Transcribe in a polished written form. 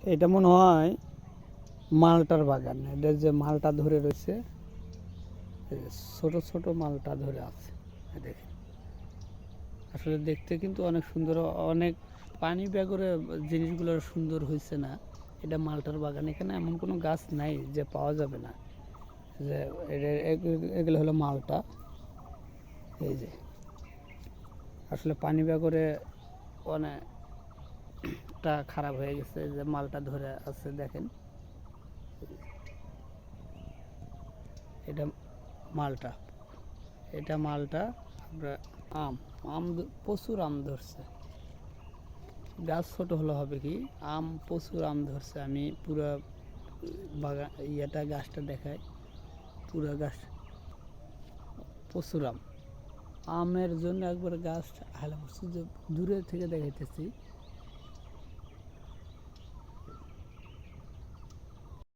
এটা মনে হয় মালটার বাগান। এটা যে মালটা ধরে রয়েছে, ছোট ছোট মালটা ধরে আছে, দেখেন। আসলে দেখতে কিন্তু অনেক সুন্দর, অনেক পানি ব্যাগরে জিনিসগুলো সুন্দর হয়েছে না। এটা মালটার বাগান, এখানে এমন কোনো গাছ নাই যে পাওয়া যাবে না। যে এগুলো হলো মালটা। এই যে আসলে পানি ব্যাগরে অনেকটা খারাপ হয়ে গেছে, যে মালটা ধরে আছে দেখেন। এটা মালটা, এটা মালটা। আমরা আম, আম প্রচুর আম ধরছে। গাছ ছোট হলে হবে কি, আম প্রচুর আম ধরছে। আমি পুরো বাগান গাছটা দেখাই, পুরো গাছ প্রচুর আম। আমের জন্য একবার গাছ হালা পড়ছে, যে দূরে থেকে দেখাইতেছি।